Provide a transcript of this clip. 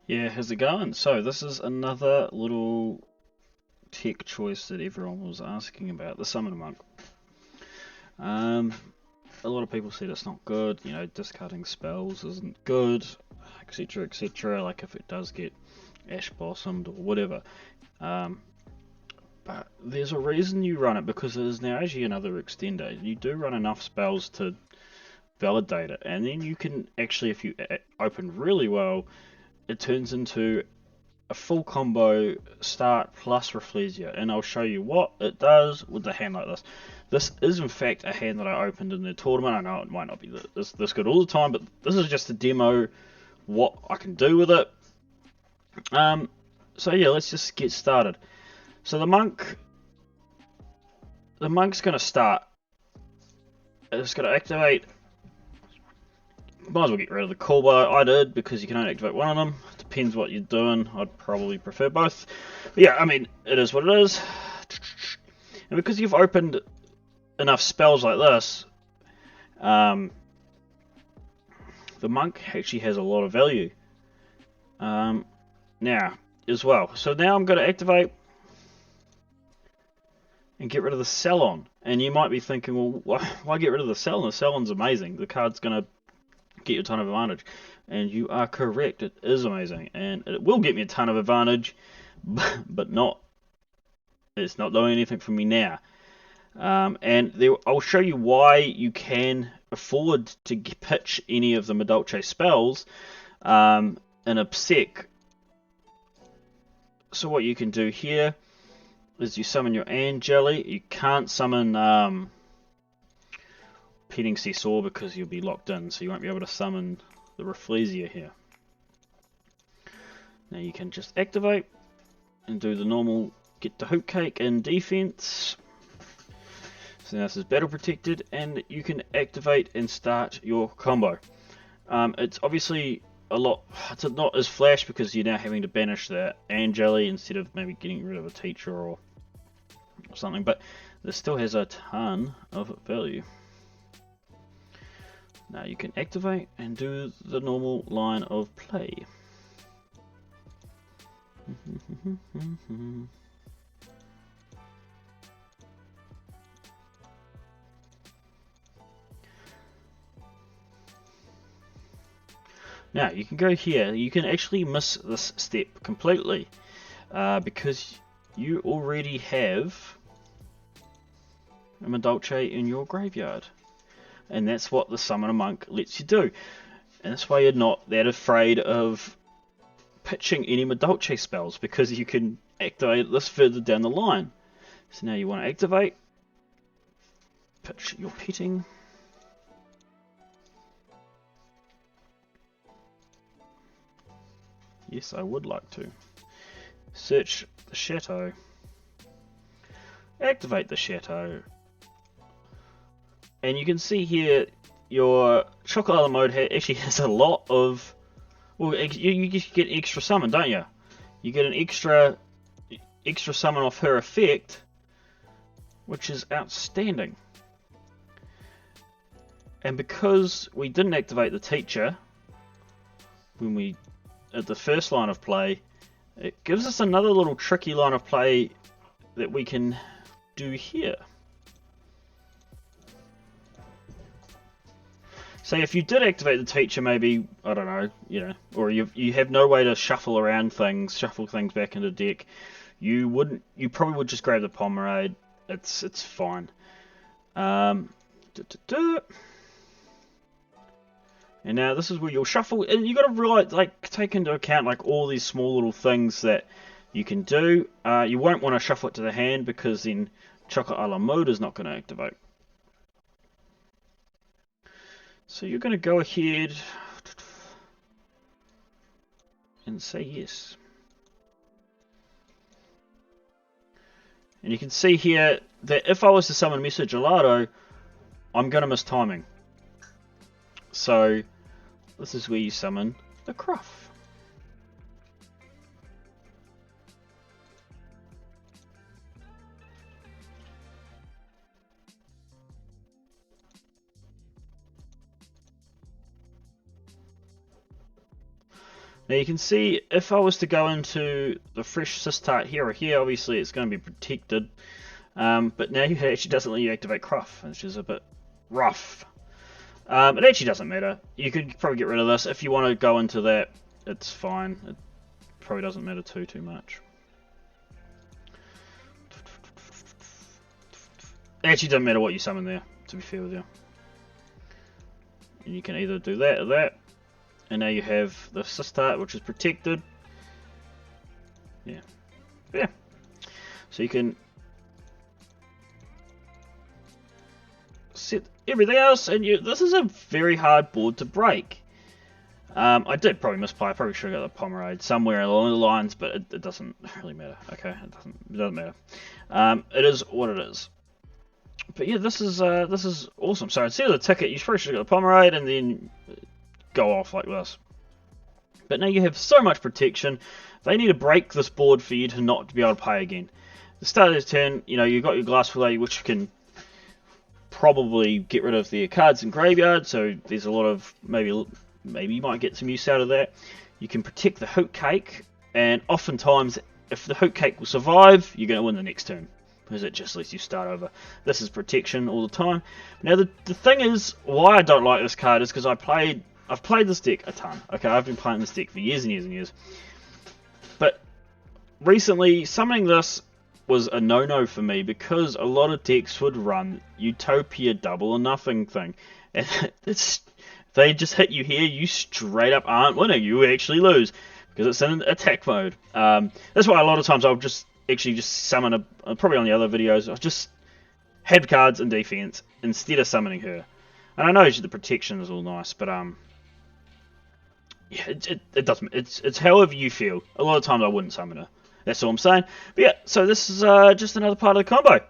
Yeah, how's it going? So this is another little tech choice that everyone was asking about, the Summon Monk. A lot of people said it's not good, you know, discarding spells isn't good, etc, etc, like if it does get ash blossomed or whatever. But there's a reason you run it, because it is now actually another extender. You do run enough spells to validate it, and then you can actually, if you open really well, it turns into a full combo start plus Rafflesia, and I'll show you what it does with a hand like this. This is in fact a hand that I opened in the tournament. I know it might not be this good all the time, but this is just a demo what I can do with it. So yeah, let's just get started. So the monk's going to start. It's going to activate. Might as well get rid of the call bar. I did, because you can only activate one of them. Depends what you're doing. I'd probably prefer both. But yeah, I mean, it is what it is. And because you've opened enough spells like this, the monk actually has a lot of value. Now, as well. So now I'm going to activate and get rid of the Cellon. And you might be thinking, well, why get rid of the Cellon? The Cellon's amazing. The card's going to get you a ton of advantage, and you are correct, it is amazing, and it will get me a ton of advantage, but it's not doing anything for me now. I'll show you why you can afford to pitch any of the Madolche spells in a sec. So what you can do here is you summon your Angeli. You can't summon Petting Seesaw because you'll be locked in, so you won't be able to summon the Rafflesia here. Now you can just activate and do the normal get the hoop cake in defense. So now this is battle protected, and you can activate and start your combo. It's obviously it's not as flash because you're now having to banish the Angeli instead of maybe getting rid of a teacher or something, but this still has a ton of value. Now you can activate and do the normal line of play. Now you can go here. You can actually miss this step completely because you already have a Madolche in your graveyard. And that's what the Summoner Monk lets you do. And that's why you're not that afraid of pitching any Madolche spells, because you can activate this further down the line. So now you want to activate, pitch your petting. Yes, I would like to. Search the Chateau. Activate the Chateau. And you can see here your Chocolate Island mode actually has a lot of... Well, you get extra summon, don't you? You get an extra summon off her effect, which is outstanding. And because we didn't activate the teacher when we at the first line of play, it gives us another little tricky line of play that we can do here. So if you did activate the teacher, maybe, I don't know, you know, or you have no way to shuffle things back into the deck, you probably would just grab the Pomerade. It's fine. And now this is where you'll shuffle, and you got to really take into account all these small little things that you can do. You won't want to shuffle it to the hand, because then Chocolate Island mode is not going to activate. So you're going to go ahead and say yes. And you can see here that if I was to summon Mesa Gelato, I'm going to miss timing. So this is where you summon the Cruff. Now you can see if I was to go into the fresh Sistart here or here, obviously it's going to be protected. But now it actually doesn't let you activate Cruff, which is a bit rough. It actually doesn't matter. You could probably get rid of this. If you want to go into that, it's fine. It probably doesn't matter too much. It actually doesn't matter what you summon there, to be fair with you. And you can either do that or that. And now you have the Sistart, which is protected. Yeah. So you can set everything else, and this is a very hard board to break. I did probably misplay. I probably should have got the Pomerade somewhere along the lines, but it doesn't really matter. Okay, it doesn't matter. It is what it is. But yeah, this is awesome. So instead of the ticket, you probably should have got the Pomerade and then go off like this. But now you have so much protection. They need to break this board for you to not be able to play again. The start of this turn, you've got your Glass Fillet, which can probably get rid of their cards in graveyard. So there's a lot of maybe you might get some use out of that. You can protect the Hoot Cake, and oftentimes if the Hoot Cake will survive, you're going to win the next turn, because it just lets you start over. This is protection all the time. Now the thing is, why I don't like this card is because I've played this deck a ton. Okay, I've been playing this deck for years and years and years. But recently, summoning this was a no-no for me, because a lot of decks would run Utopia Double or Nothing thing. And they just hit you here, you straight up aren't winning. You actually lose, because it's in attack mode. That's why a lot of times I'll just summon probably on the other videos, I've just had cards in defense instead of summoning her. And I know the protection is all nice, but yeah, it doesn't. It's however you feel. A lot of times I wouldn't summon her. That's all I'm saying. But yeah, so this is just another part of the combo.